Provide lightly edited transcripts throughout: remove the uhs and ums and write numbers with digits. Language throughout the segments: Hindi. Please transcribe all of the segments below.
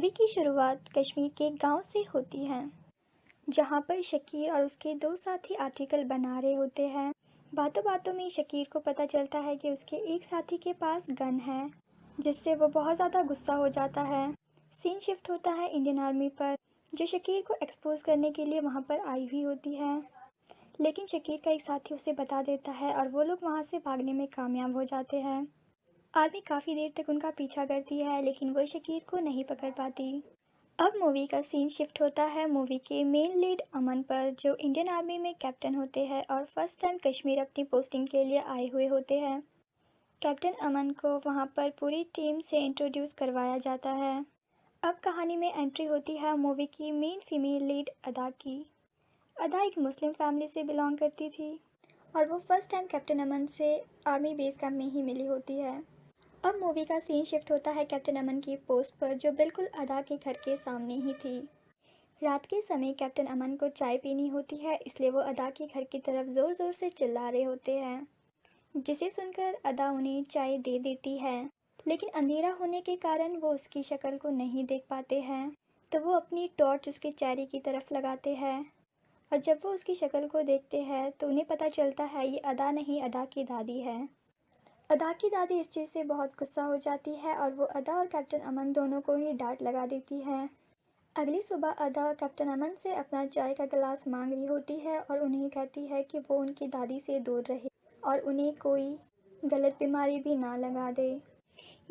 मूवी की शुरुआत कश्मीर के एक गांव से होती है, जहां पर शकीर और उसके दो साथी आर्टिकल बना रहे होते हैं। बातों बातों में शकीर को पता चलता है कि उसके एक साथी के पास गन है, जिससे वो बहुत ज़्यादा गुस्सा हो जाता है। सीन शिफ्ट होता है इंडियन आर्मी पर, जो शकीर को एक्सपोज करने के लिए वहां पर आई हुई होती है। लेकिन शकीर का एक साथी उसे बता देता है और वो लोग वहां से भागने में कामयाब हो जाते हैं। आर्मी काफ़ी देर तक उनका पीछा करती है, लेकिन वो शकीर को नहीं पकड़ पाती। अब मूवी का सीन शिफ्ट होता है मूवी के मेन लीड अमन पर, जो इंडियन आर्मी में कैप्टन होते हैं और फर्स्ट टाइम कश्मीर अपनी पोस्टिंग के लिए आए हुए होते हैं। कैप्टन अमन को वहां पर पूरी टीम से इंट्रोड्यूस करवाया जाता है। अब कहानी में एंट्री होती है मूवी की मेन फीमेल लीड अदा की। अदा एक मुस्लिम फैमिली से बिलोंग करती थी और वो फर्स्ट टाइम कैप्टन अमन से आर्मी बेस कैंप में ही मिली होती है। अब मूवी का सीन शिफ्ट होता है कैप्टन अमन की पोस्ट पर, जो बिल्कुल अदा के घर के सामने ही थी। रात के समय कैप्टन अमन को चाय पीनी होती है, इसलिए वो अदा के घर की तरफ ज़ोर ज़ोर से चिल्ला रहे होते हैं, जिसे सुनकर अदा उन्हें चाय दे देती है। लेकिन अंधेरा होने के कारण वो उसकी शक्ल को नहीं देख पाते हैं, तो वो अपनी टॉर्च उसके चेहरे की तरफ लगाते हैं। और जब वो उसकी शक्ल को देखते हैं तो उन्हें पता चलता है ये अदा नहीं, अदा की दादी है। अदा की दादी इस चीज़ से बहुत गुस्सा हो जाती है और वो अदा और कैप्टन अमन दोनों को ही डांट लगा देती है। अगली सुबह अदा कैप्टन अमन से अपना चाय का गिलास मांग रही होती है और उन्हें कहती है कि वो उनकी दादी से दूर रहे और उन्हें कोई गलत बीमारी भी ना लगा दे।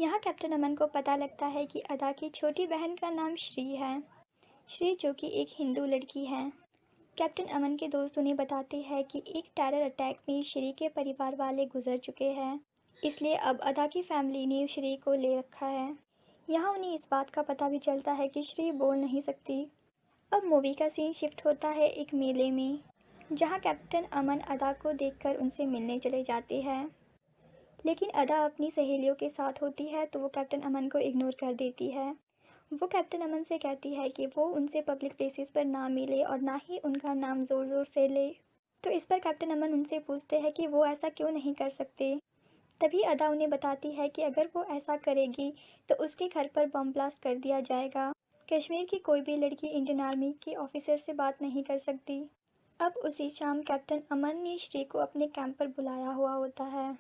यहाँ कैप्टन अमन को पता लगता है कि अदा की छोटी बहन का नाम श्री है, श्री जो कि एक हिंदू लड़की है। कैप्टन अमन के दोस्त उन्हें बताते हैं कि एक टेरर अटैक में श्री के परिवार वाले गुजर चुके हैं, इसलिए अब अदा की फैमिली ने श्री को ले रखा है। यहाँ उन्हें इस बात का पता भी चलता है कि श्री बोल नहीं सकती। अब मूवी का सीन शिफ्ट होता है एक मेले में, जहाँ कैप्टन अमन अदा को देखकर उनसे मिलने चले जाते हैं। लेकिन अदा अपनी सहेलियों के साथ होती है, तो वो कैप्टन अमन को इग्नोर कर देती है। वो कैप्टन अमन से कहती है कि वो उनसे पब्लिक प्लेसेस पर ना मिले और ना ही उनका नाम ज़ोर ज़ोर से ले। तो इस पर कैप्टन अमन उनसे पूछते हैं कि वो ऐसा क्यों नहीं कर सकते। तभी अदा उन्हें बताती है कि अगर वो ऐसा करेगी तो उसके घर पर बम ब्लास्ट कर दिया जाएगा। कश्मीर की कोई भी लड़की इंडियन आर्मी के ऑफिसर से बात नहीं कर सकती। अब उसी शाम कैप्टन अमन ने श्री को अपने कैंप पर बुलाया हुआ होता है।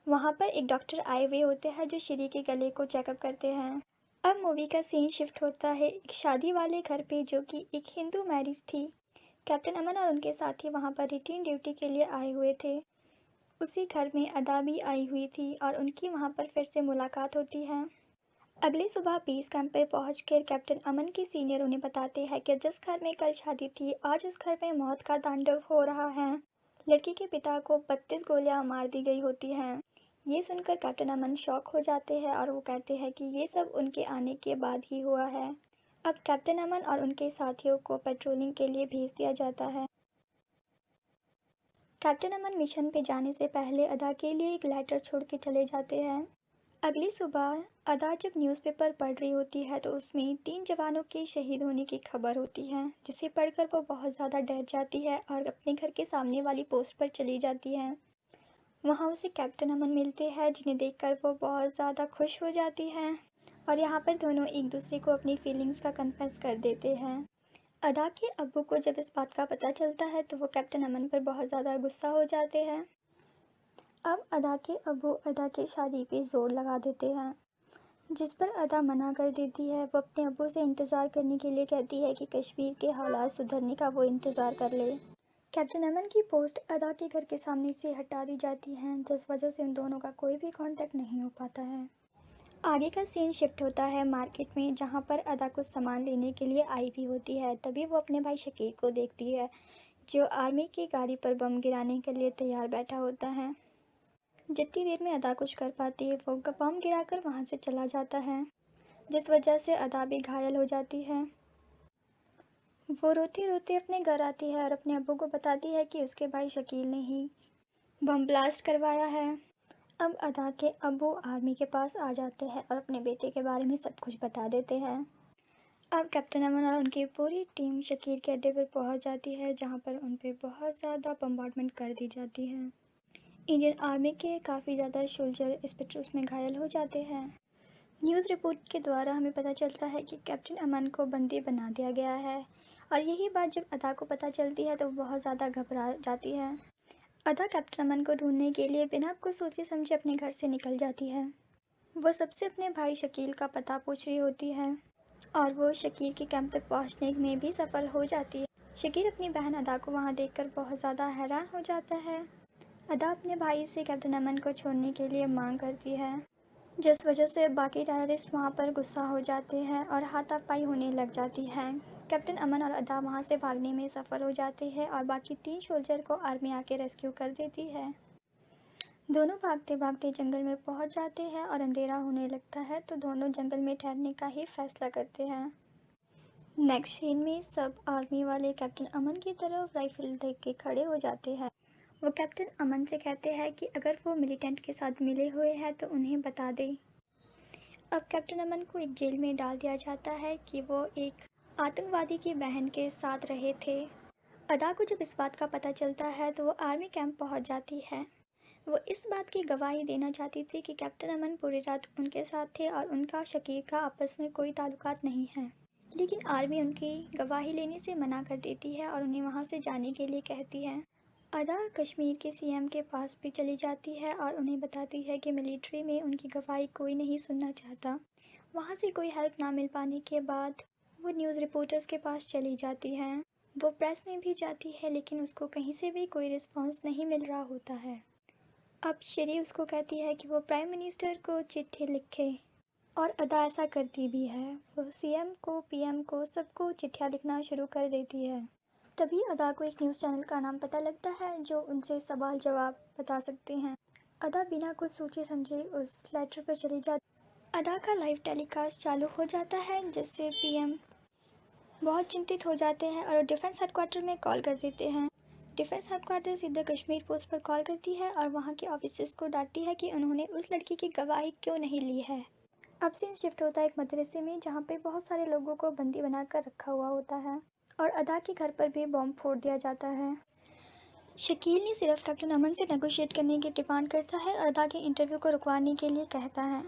वहाँ पर एक डॉक्टर आए हुए होते हैं जो श्री के गले को चेकअप करते हैं। अब मूवी का सीन शिफ्ट होता है एक शादी वाले घर पे, जो कि एक हिंदू मैरिज थी। कैप्टन अमन और उनके साथी वहाँ पर रूटीन ड्यूटी के लिए आए हुए थे। उसी घर में अदा भी आई हुई थी और उनकी वहाँ पर फिर से मुलाकात होती है। अगली सुबह बेस कैंप पर पहुंचकर कैप्टन अमन के सीनियर उन्हें बताते हैं कि जिस घर में कल शादी थी, आज उस घर में मौत का तांडव हो रहा है। लड़की के पिता को 32 गोलियां मार दी गई होती हैं। ये सुनकर कैप्टन अमन शॉक हो जाते हैं और वो कहते हैं कि ये सब उनके आने के बाद ही हुआ है। अब कैप्टन अमन और उनके साथियों को पेट्रोलिंग के लिए भेज दिया जाता है। कैप्टन अमन मिशन पे जाने से पहले अदा के लिए एक लेटर छोड़ के चले जाते हैं। अगली सुबह अदा जब न्यूज़पेपर पढ़ रही होती है तो उसमें 3 जवानों के शहीद होने की खबर होती है, जिसे पढ़कर वो बहुत ज़्यादा डर जाती है और अपने घर के सामने वाली पोस्ट पर चली जाती है। वहाँ उसे कैप्टन अमन मिलते हैं, जिन्हें देखकर वो बहुत ज़्यादा खुश हो जाती हैं और यहाँ पर दोनों एक दूसरे को अपनी फीलिंग्स का कन्फेस कर देते हैं। अदा के अब्बू को जब इस बात का पता चलता है तो वो कैप्टन अमन पर बहुत ज़्यादा गुस्सा हो जाते हैं। अब अदा के अब्बू अदा की शादी पे ज़ोर लगा देते हैं, जिस पर अदा मना कर देती है। वो अपने अब्बू से इंतज़ार करने के लिए कहती है कि कश्मीर के हालात सुधरने का वो इंतज़ार कर ले। कैप्टन अमन की पोस्ट अदा के घर के सामने से हटा दी जाती है, जिस वजह से उन दोनों का कोई भी कांटेक्ट नहीं हो पाता है। आगे का सीन शिफ्ट होता है मार्केट में, जहाँ पर अदा कुछ सामान लेने के लिए आई भी होती है। तभी वो अपने भाई शकीर को देखती है, जो आर्मी की गाड़ी पर बम गिराने के लिए तैयार बैठा होता है। जितनी देर में अदा कुछ कर पाती है, वो बम गिराकर वहाँ से चला जाता है, जिस वजह से अदा भी घायल हो जाती है। वो रोते रोते अपने घर आती है और अपने अब्बू को बताती है कि उसके भाई शकील ने ही बम ब्लास्ट करवाया है। अब अदा के अब्बू आर्मी के पास आ जाते हैं और अपने बेटे के बारे में सब कुछ बता देते हैं। अब कैप्टन अमन और उनकी पूरी टीम शकीर के अड्डे पर पहुंच जाती है, जहां पर उन पर बहुत ज़्यादा बम्बार्डमेंट कर दी जाती है। इंडियन आर्मी के काफ़ी ज़्यादा सोल्जर इस उसमें घायल हो जाते हैं। न्यूज़ रिपोर्ट के द्वारा हमें पता चलता है कि कैप्टन अमन को बंदी बना दिया गया है और यही बात जब अदा को पता चलती है तो वो बहुत ज़्यादा घबरा जाती है। अदा कैप्टन अमन को ढूंढने के लिए बिना कुछ सोचे समझे अपने घर से निकल जाती है। वो सबसे अपने भाई शकील का पता पूछ रही होती है और वो शकील के कैंप तक पहुंचने में भी सफल हो जाती है। शकील अपनी बहन अदा को वहां देखकर बहुत ज़्यादा हैरान हो जाता है। अदा अपने भाई से कैप्टन अमन को छोड़ने के लिए मांग करती है, जिस वजह से बाकी टेररिस्ट वहां पर गुस्सा हो जाते हैं और हाथापाई होने लग जाती है। कैप्टन अमन और अदा वहां से भागने में सफल हो जाते हैं और बाकी 3 सोल्जर को आर्मी आके रेस्क्यू कर देती है। दोनों भागते भागते जंगल में पहुंच जाते हैं और अंधेरा होने लगता है तो दोनों जंगल में ठहरने का ही फैसला करते हैं। नेक्स्ट सीन में सब आर्मी वाले कैप्टन अमन की तरफ राइफल देख के खड़े हो जाते हैं। वो कैप्टन अमन से कहते हैं कि अगर वो मिलिटेंट के साथ मिले हुए हैं तो उन्हें बता दे। अब कैप्टन अमन को एक जेल में डाल दिया जाता है कि वो एक आतंकवादी की बहन के साथ रहे थे। अदा को जब इस बात का पता चलता है तो वो आर्मी कैंप पहुंच जाती है। वो इस बात की गवाही देना चाहती थी कि कैप्टन अमन पूरी रात उनके साथ थे और उनका शकीर का आपस में कोई ताल्लुकात नहीं है, लेकिन आर्मी उनकी गवाही लेने से मना कर देती है और उन्हें वहां से जाने के लिए कहती है। अदा कश्मीर के सीएम के पास भी चली जाती है और उन्हें बताती है कि मिलिट्री में उनकी गवाही कोई नहीं सुनना चाहता। वहाँ से कोई हेल्प ना मिल पाने के बाद वो न्यूज़ रिपोर्टर्स के पास चली जाती है। वो प्रेस में भी जाती है लेकिन उसको कहीं से भी कोई रिस्पांस नहीं मिल रहा होता है। अब श्री उसको कहती है कि वो प्राइम मिनिस्टर को चिट्ठी लिखे और अदा ऐसा करती भी है। वो सीएम को, पीएम को, सबको चिट्ठियाँ लिखना शुरू कर देती है। तभी अदा को एक न्यूज़ चैनल का नाम पता लगता है जो उनसे सवाल जवाब बता सकते हैं। अदा बिना कुछ सोचे समझे उस लेटर पर चली जाती। अदा का लाइव टेलीकास्ट चालू हो जाता है जिससे पीएम बहुत चिंतित हो जाते हैं और डिफेंस हेडक्वार्टर में कॉल कर देते हैं। डिफेंस हेडक्वार्टर सीधा कश्मीर पोस्ट पर कॉल करती है और वहाँ के ऑफिसर्स को डांटती है कि उन्होंने उस लड़की की गवाही क्यों नहीं ली है। अब सीन शिफ्ट होता है एक मदरसे में जहाँ पे बहुत सारे लोगों को बंदी बनाकर रखा हुआ होता है और अदा के घर पर भी बॉम्ब फोड़ दिया जाता है। शकील ने सिर्फ कैप्टन अमन से नेगोशिएट करने की डिमांड करता है और अदा के इंटरव्यू को रुकवाने के लिए कहता है।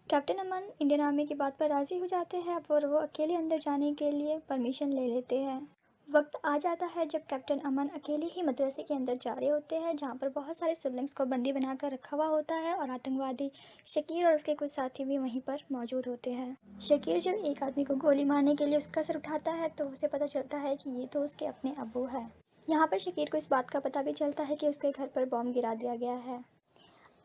कैप्टन अमन इंडियन आर्मी की बात पर राज़ी हो जाते हैं और वो अकेले अंदर जाने के लिए परमिशन ले लेते हैं। वक्त आ जाता है जब कैप्टन अमन अकेले ही मदरसे के अंदर जा रहे होते हैं जहाँ पर बहुत सारे सिबलिंग्स को बंदी बनाकर रखा हुआ होता है और आतंकवादी शकीर और उसके कुछ साथी भी वहीं पर मौजूद होते हैं। शकीर जब एक आदमी को गोली मारने के लिए उसका सर उठाता है तो उसे पता चलता है कि ये तो उसके अपने अब्बू है। यहाँ पर शकीर को इस बात का पता भी चलता है कि उसके घर पर बॉम्ब गिरा दिया गया है।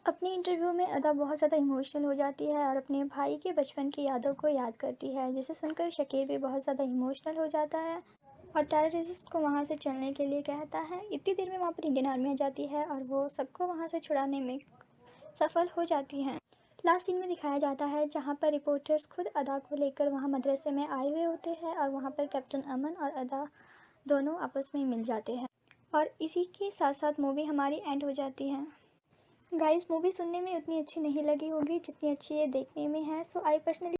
अपने इंटरव्यू में अदा बहुत ज़्यादा इमोशनल हो जाती है और अपने भाई के बचपन की यादों को याद करती है, जिसे सुनकर शकीर भी बहुत ज़्यादा इमोशनल हो जाता है और टेररिस्ट को वहाँ से चलने के लिए कहता है। इतनी देर में वहाँ पर इंडियन आर्मी आ जाती है और वो सबको वहाँ से छुड़ाने में सफल हो जाती हैं। लास्ट सीन में दिखाया जाता है जहाँ पर रिपोर्टर्स खुद अदा को लेकर वहाँ मदरसे में आए हुए होते हैं और वहाँ पर कैप्टन अमन और अदा दोनों आपस में मिल जाते हैं और इसी के साथ साथ मूवी हमारी एंड हो जाती है। गाइस, मूवी सुनने में उतनी अच्छी नहीं लगी होगी जितनी अच्छी ये देखने में है। सो आई पर्सनली